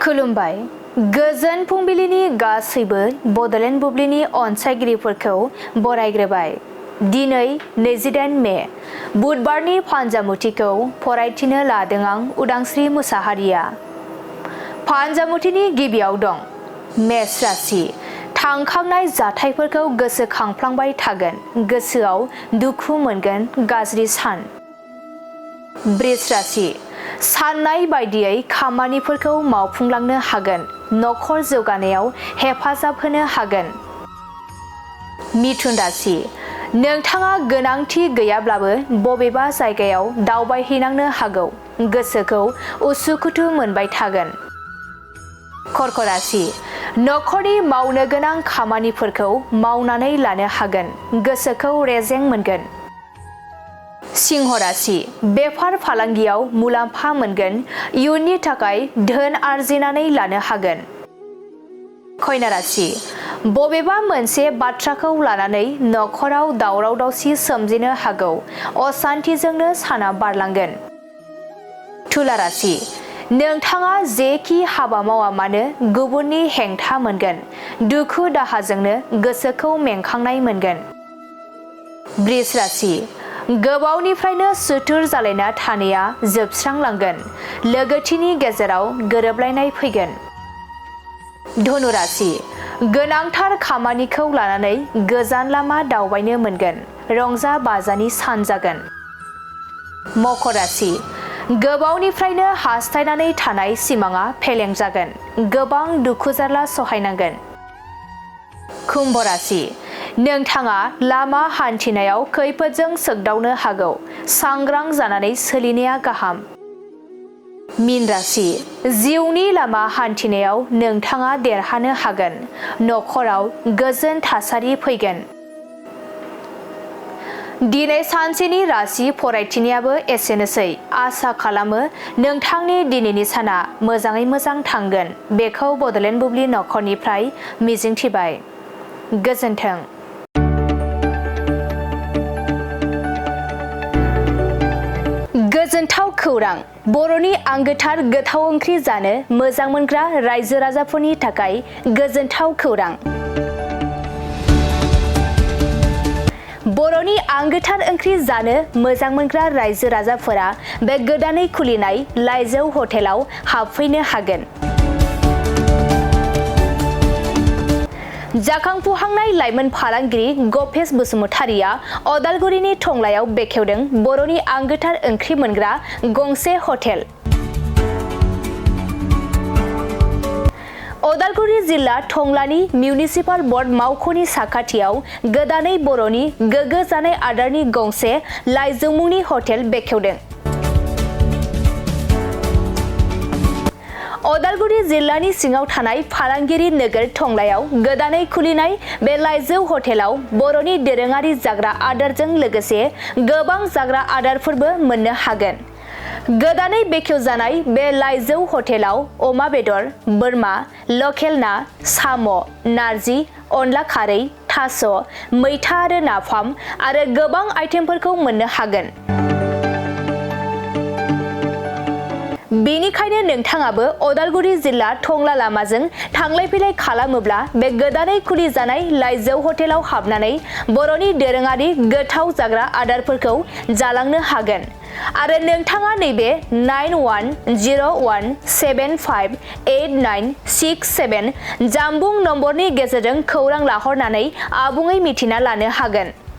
खुलुमबाय गोजोन फुंबिलिनि गासैबो बडलेण्ड बुब्लिनि अनसायगिरिफोरखौ बरायग्रोबाय। दिनै 28 मे बुधबारनि फान्जामुथिखौ फरायथिनो लादों आं उदांस्रि मुसाहारिया। फान्जामुथिनि गिबियाव दं मेष राशि। थांखांनाय जाथायफोरखौ गोसोखांफ्लांबाय थागोन, गोसोआव दुखु मोनगोन, गाज्रि सान। वृष राशि। साननाय बायदियै खामानिफोरखौ मावफुंलांनो हागोन, नखर जौगानायाव हेफाजाब होनो हागोन। मिथुन राशि। नोंथाङा गोनांथि गैयाब्लाबो बबेबा जायगायाव दावबायहैनांनो हागौ, गोसोखौ उसुखुथु मोनबाय थागोन। कर्क राशि। नखरनि मावनो गोनां खामानिफोरखौ मावनानै लानो हागोन, गोसोखौ रेजें मोनगोन। सिंह राशि। बेफार फालांगियाव मुलाम्फा मोनगोन, इयुननि थाखाय धोन आरजिनानै लानो हागोन। कन्या राशि। बबेबा मोनसे बाथ्राखौ लानानै नखराव दावराव दावसि सोमजिनो हागौ, असान्थिजोंनो साना बारलांगोन। तुला राशि। नोंथाङा जेखि हाबा मावा मानो गुबुननि हेंथा मोनगोन, दुखु दाहाजोंनो गोसोखौ मेंखांनाय मोनगोन। वृष राशि। गोबावनिफ्रायनो सुथुर जालायना थानाया जोबस्रांलांगोन, लोगोथिनि गेजेराव गोरोबलायनाय फैगोन। धनु राशि। गोनांथार खामानिखौ लानानै गोजान लामा दावबायनो मोनगोन, रंजा बाजानि सान जागोन। मकर राशि। गोबावनिफ्रायनो हास्थायनानै थानाय सिमाङा फेलें जागोन, गोबां दुखु जारला सहायनांगोन। कुम्भ राशि। नोंथाङा लामा हान्थिनायाव खैफोदजों सोगदावनो हागौ, सांग्रां जानानै सोलिनाया गाहाम। मीन राशि। जिउनि लामा हान्थिनायाव नोंथाङा देरहानो हागोन, नखराव गोजोन थासारि फैगोन। दिनै सानसेनि राशि फरायथिनायाबो एसेनोसै। आसा खालामो नोंथांनि दिनैनि साना मोजाङै मोजां थांगोन, बेखौ बडलेण्ड बुब्लि नखरनिफ्राय मिजिंथिबाय। गोजोन्थों। गोजोनथाव खौरां। बर'नि आंगोथार गोथाव ओंख्रि जानो मोजां मोनग्रा रायजो राजाफोरनि थाखाय गोजोनथाव खौरां। बर'नि आंगोथार ओंख्रि जानो मोजां मोनग्रा रायजो राजाफोरा बे गोदानै खुलिनाय लाइजौ हटेलाव हाबफैनो हागोन। जाखांफुहांनाय लाइमोन फालांगिरि गपेश बसुमतारिया अदालगुरिनि टंलायाव बेखेवदों बर'नि आंगोथार ओंख्रि मोनग्रा गंसे हटेल। अदालगुरि जिल्ला टंलानि मिउनिसिपाल बर्ड मावख'नि साखाथियाव गोदानै बर'नि गोग्गो जानाय आदारनि गंसे लाइजौ मुंनि हटेल बेखेवदों। अदालगुरि जिल्लानि सिङाव थानाय फालांगिरि नोगोर टंलायाव गोदानै खुलिनाय बे लाइजौ हटेलाव बर'नि दोरोङारि जाग्रा आदारजों लोगोसे गोबां जाग्रा आदारफोरबो मोननो हागोन। गोदानै बेखेवजानाय बे लाइजौ हटेलाव अमा बेदर, बोरमा, लकेल ना, साम', नारजि, अनला खारै, थास', मैथा आरो नाफाम आरो गोबां आइटेमफोरखौ मोननो हागोन। बेनिखायनो नोंथाङाबो अदालगुरि जिल्ला टंला लामाजों थांलाय फैलाय खालामोब्ला बे गोदानै खुलिजानाय लाइजौ हटेलाव हाबनानै बर'नि दोरोङारि गोथाव जाग्रा आदारफोरखौ जालांनो हागोन। आरो नोंथाङा नैबे 9101758967 जानबुं नम्बरनि गेजेरजों खौरां लाहरनानै आबुङै मिथिना लानो हागोन।